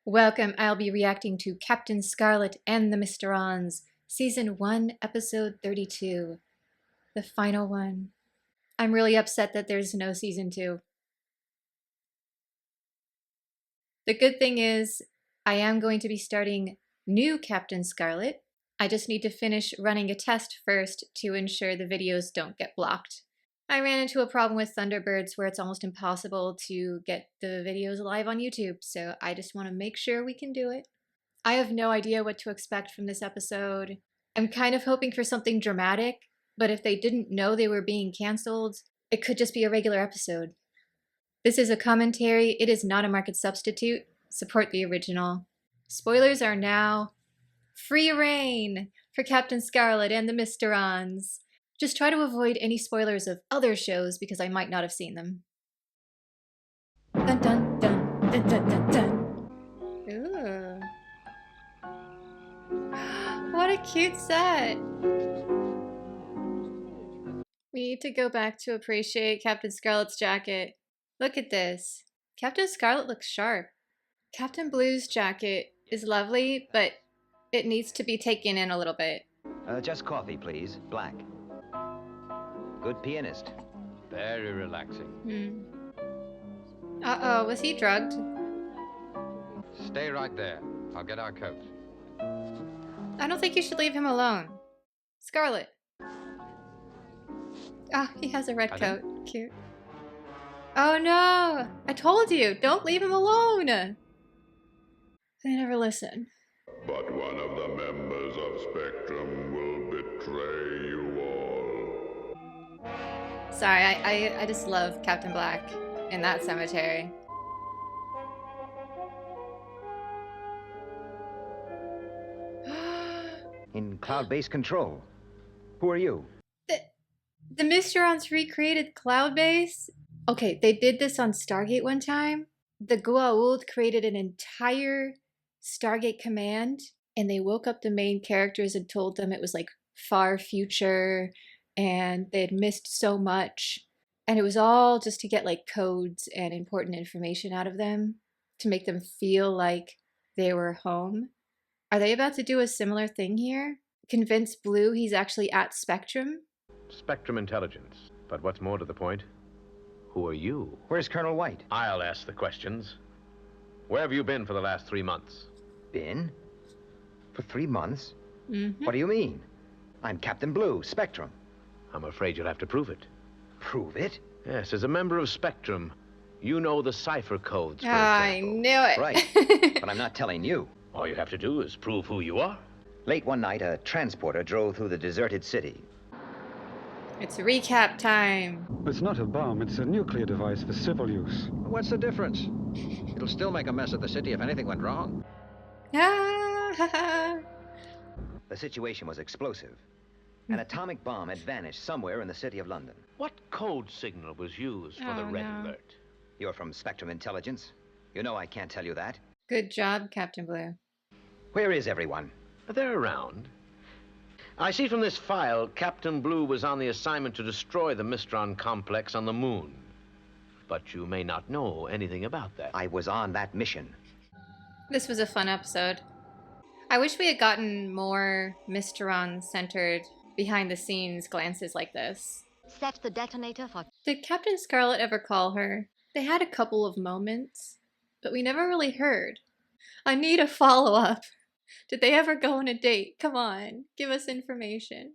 Welcome, I'll be reacting to Captain Scarlet and the Mysterons, Season 1, Episode 32. The final one. I'm really upset that there's no Season 2. The good thing is, I am going to be starting new Captain Scarlet. I just need to finish running a test first to ensure the videos don't get blocked. I ran into a problem with Thunderbirds where it's almost impossible to get the videos live on YouTube, so I just want to make sure we can do it. I have no idea what to expect from this episode. I'm kind of hoping for something dramatic, but if they didn't know they were being canceled, it could just be a regular episode. This is a commentary, it is not a market substitute. Support the original. Spoilers are now free reign for Captain Scarlet and the Mysterons. Just try to avoid any spoilers of other shows because I might not have seen them. Dun dun dun dun dun dun dun. Ooh. What a cute set! We need to go back to appreciate Captain Scarlet's jacket. Look at this. Captain Scarlet looks sharp. Captain Blue's jacket is lovely, but it needs to be taken in a little bit. Just coffee, please. Black. Good pianist. Very relaxing. Uh-oh, was he drugged? Stay right there. I'll get our coats. I don't think you should leave him alone. Scarlet. Ah, he has a red coat. Cute. Oh no! I told you! Don't leave him alone! They never listen. But one of the members of Spectrum will betray you all. Sorry, I just love Captain Black in that cemetery. In cloud-based control. Who are you? The Mysterons recreated Cloud Base? Okay, they did this on Stargate one time. The Goa'uld created an entire Stargate command, and they woke up the main characters and told them it was like far future, and they had missed so much. And it was all just to get like codes and important information out of them, to make them feel like they were home. Are they about to do a similar thing here? Convince Blue he's actually at Spectrum? Spectrum intelligence. But what's more to the point, who are you? Where's Colonel White? I'll ask the questions. Where have you been for the last 3 months? Been? For 3 months? Mm-hmm. What do you mean? I'm Captain Blue, Spectrum. I'm afraid you'll have to prove it. Prove it? Yes, as a member of Spectrum, you know the cipher codes, for I example. knew it. Right. But I'm not telling you. All you have to do is prove who you are. Late one night, a transporter drove through the deserted city. It's recap time. It's not a bomb, it's a nuclear device for civil use. What's the difference? It'll still make a mess of the city if anything went wrong. Ah, The situation was explosive. An atomic bomb had vanished somewhere in the city of London. What code signal was used for the Oh, red no. alert? You're from Spectrum Intelligence. You know I can't tell you that. Good job, Captain Blue. Where is everyone? They're around. I see from this file, Captain Blue was on the assignment to destroy the Mysteron complex on the moon. But you may not know anything about that. I was on that mission. This was a fun episode. I wish we had gotten more Mysteron-centered, behind-the-scenes glances like this. Set the detonator for... Did Captain Scarlet ever call her? They had a couple of moments, but we never really heard. I need a follow-up. Did they ever go on a date? Come on, give us information.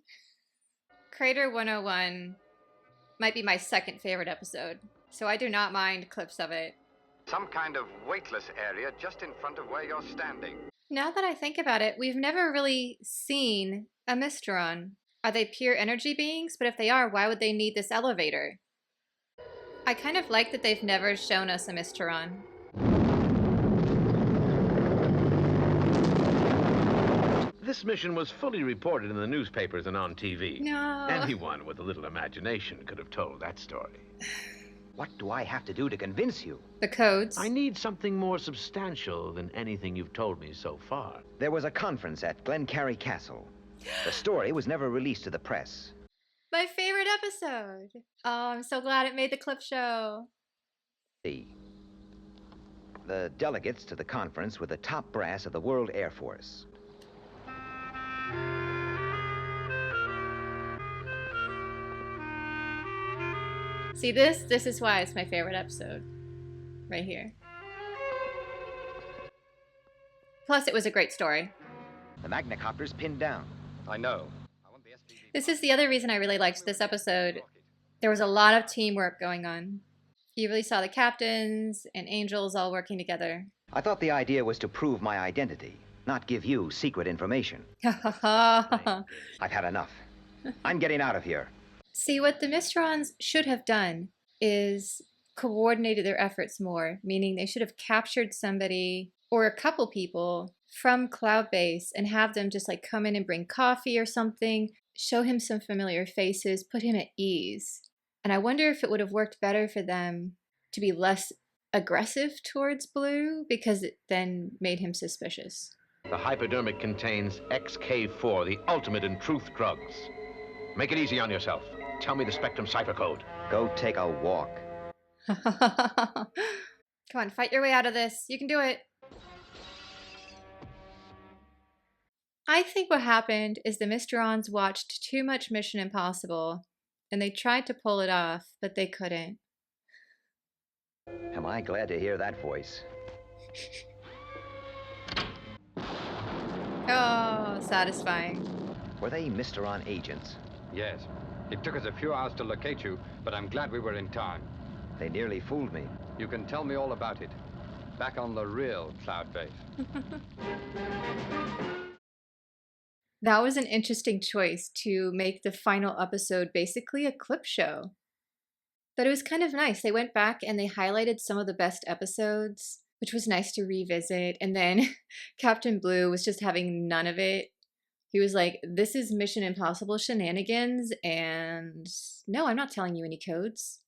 Crater 101 might be my second favorite episode, so I do not mind clips of it. Some kind of weightless area just in front of where you're standing. Now that I think about it, we've never really seen a Mysteron. Are they pure energy beings? But if they are, why would they need this elevator? I kind of like that they've never shown us a Mysteron. This mission was fully reported in the newspapers and on TV. No. Anyone with a little imagination could have told that story. What do I have to do to convince you? The codes. I need something more substantial than anything you've told me so far. There was a conference at Glencarry Castle. The story was never released to the press. My favorite episode. Oh, I'm so glad it made the clip show. The The delegates to the conference were the top brass of the World Air Force. See this? This is why it's my favorite episode. Right here. Plus, it was a great story. The Magnacopter's pinned down. I know. I want the SDV. This is the other reason I really liked this episode. There was a lot of teamwork going on. You really saw the captains and angels all working together. I thought the idea was to prove my identity, not give you secret information. Ha ha ha. I've had enough. I'm getting out of here. See, what the Mysterons should have done is coordinated their efforts more, meaning they should have captured somebody or a couple people from Cloud Base and have them just like come in and bring coffee or something, show him some familiar faces, put him at ease. And I wonder if it would have worked better for them to be less aggressive towards Blue, because it then made him suspicious. The hypodermic contains XK4, the ultimate in truth drugs. Make it easy on yourself. Tell me the Spectrum cipher code. Go take a walk. Come on, fight your way out of this. You can do it. I think what happened is the Mysterons watched too much Mission Impossible, and they tried to pull it off, but they couldn't. Am I glad to hear that voice? Oh, satisfying. Were they Mysteron agents? Yes. It took us a few hours to locate you, but I'm glad we were in time. They nearly fooled me. You can tell me all about it. Back on the real Cloud Base. That was an interesting choice to make the final episode basically a clip show. But it was kind of nice. They went back and they highlighted some of the best episodes, which was nice to revisit. And then Captain Blue was just having none of it. He was like, this is Mission Impossible shenanigans, and no, I'm not telling you any codes.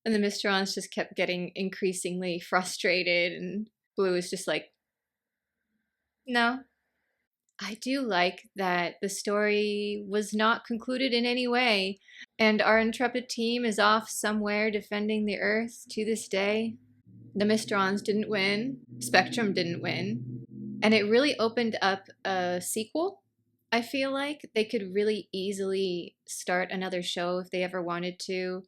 And the Mysterons just kept getting increasingly frustrated, and Blue was just like, no. I do like that the story was not concluded in any way, and our intrepid team is off somewhere defending the Earth to this day. The Mysterons didn't win, Spectrum didn't win, and it really opened up a sequel. I feel like they could really easily start another show if they ever wanted to,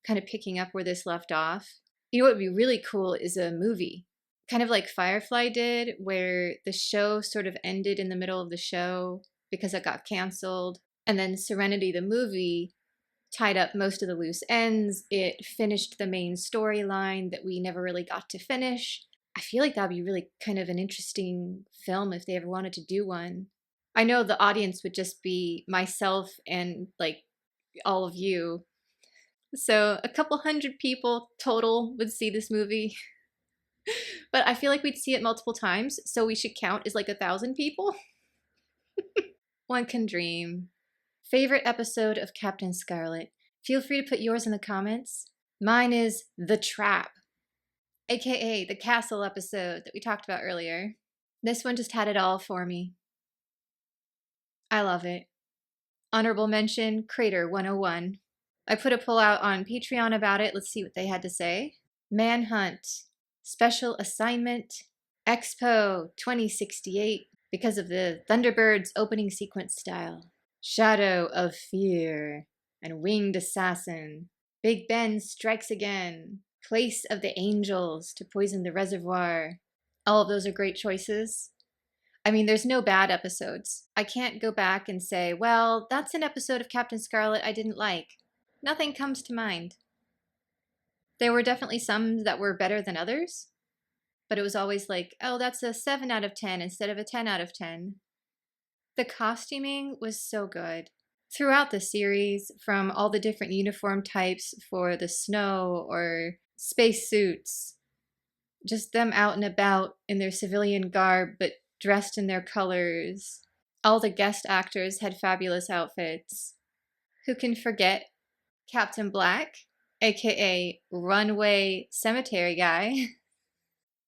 kind of picking up where this left off. You know what would be really cool is a movie. Kind of like Firefly did, where the show sort of ended in the middle of the show because it got canceled. And then Serenity, the movie, tied up most of the loose ends. It finished the main storyline that we never really got to finish. I feel like that would be really kind of an interesting film if they ever wanted to do one. I know the audience would just be myself and like all of you. So a couple hundred people total would see this movie. But I feel like we'd see it multiple times, so we should count as like 1,000 people. One can dream. Favorite episode of Captain Scarlet? Feel free to put yours in the comments. Mine is The Trap, aka the castle episode that we talked about earlier. This one just had it all for me. I love it. Honorable mention, Crater 101. I put a poll out on Patreon about it. Let's see what they had to say. Manhunt. Special Assignment, Expo 2068, because of the Thunderbird's opening sequence style. Shadow of Fear, and Winged Assassin. Big Ben Strikes Again. Place of the Angels to poison the reservoir. All of those are great choices. I mean, there's no bad episodes. I can't go back and say, well, that's an episode of Captain Scarlet I didn't like. Nothing comes to mind. There were definitely some that were better than others, but it was always like, oh, that's a 7 out of 10 instead of a 10 out of 10. The costuming was so good. Throughout the series, from all the different uniform types for the snow or space suits, just them out and about in their civilian garb but dressed in their colors. All the guest actors had fabulous outfits. Who can forget Captain Black? aka Runway Cemetery Guy.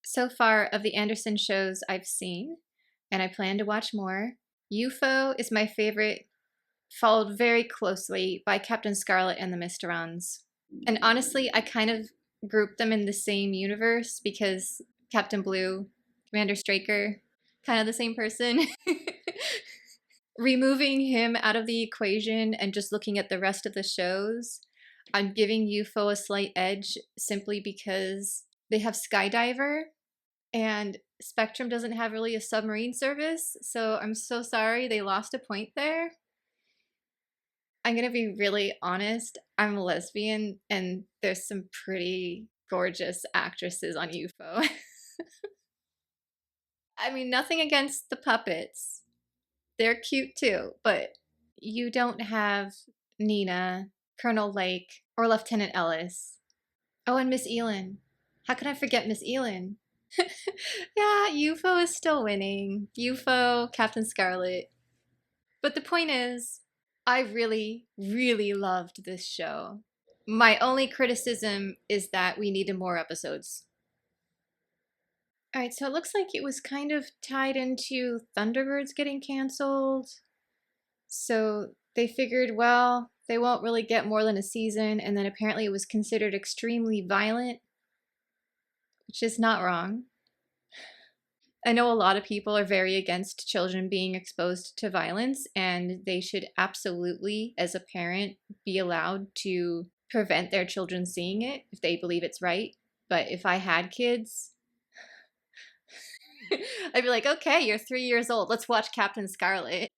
So far, of the Anderson shows I've seen, and I plan to watch more, UFO is my favorite, followed very closely by Captain Scarlet and the Mysterons. And honestly, I kind of group them in the same universe because Captain Blue, Commander Straker, kind of the same person. Removing him out of the equation and just looking at the rest of the shows, I'm giving UFO a slight edge simply because they have Skydiver and Spectrum doesn't have really a submarine service, so I'm so sorry they lost a point there. I'm gonna be really honest, I'm a lesbian and there's some pretty gorgeous actresses on UFO. I mean, nothing against the puppets. They're cute too, but you don't have Nina, Colonel Lake, or Lieutenant Ellis. Oh, and Miss Elin. How can I forget Miss Elin? Yeah, UFO is still winning. UFO, Captain Scarlet. But the point is, I really, really loved this show. My only criticism is that we needed more episodes. Alright, so it looks like it was kind of tied into Thunderbirds getting canceled. So they figured, well, they won't really get more than a season, and then apparently it was considered extremely violent, which is not wrong. I know a lot of people are very against children being exposed to violence, and they should absolutely, as a parent, be allowed to prevent their children seeing it if they believe it's right. But if I had kids, I'd be like, okay, you're 3 years old. Let's watch Captain Scarlet.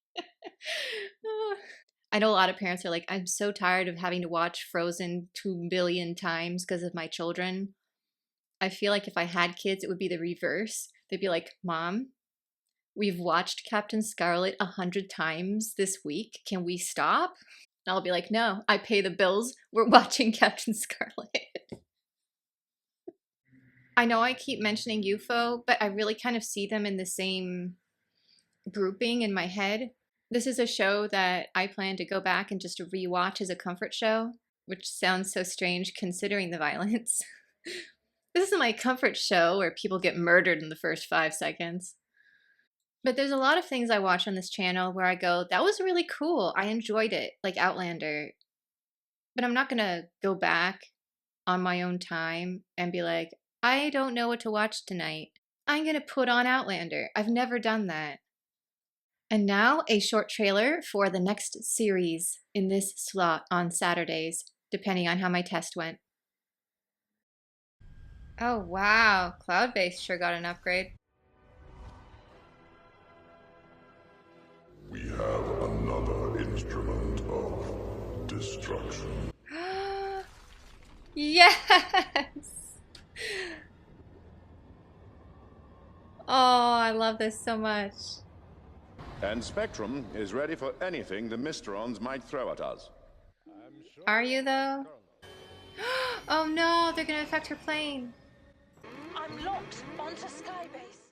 I know a lot of parents are like, I'm so tired of having to watch Frozen 2 billion times because of my children. I feel like if I had kids, it would be the reverse. They'd be like, Mom, we've watched Captain Scarlet 100 times this week. Can we stop? And I'll be like, no, I pay the bills. We're watching Captain Scarlet. I know I keep mentioning UFO, but I really kind of see them in the same grouping in my head. This is a show that I plan to go back and just rewatch as a comfort show, which sounds so strange considering the violence. This is my comfort show where people get murdered in the first 5 seconds. But there's a lot of things I watch on this channel where I go, that was really cool. I enjoyed it, like Outlander. But I'm not gonna go back on my own time and be like, I don't know what to watch tonight. I'm gonna put on Outlander. I've never done that. And now a short trailer for the next series in this slot on Saturdays, depending on how my test went. Oh wow, Cloud-Base sure got an upgrade. We have another instrument of destruction. Yes! Oh, I love this so much. And Spectrum is ready for anything the Mysterons might throw at us. Are you though? Oh no, they're gonna affect her plane. I'm locked onto Skybase.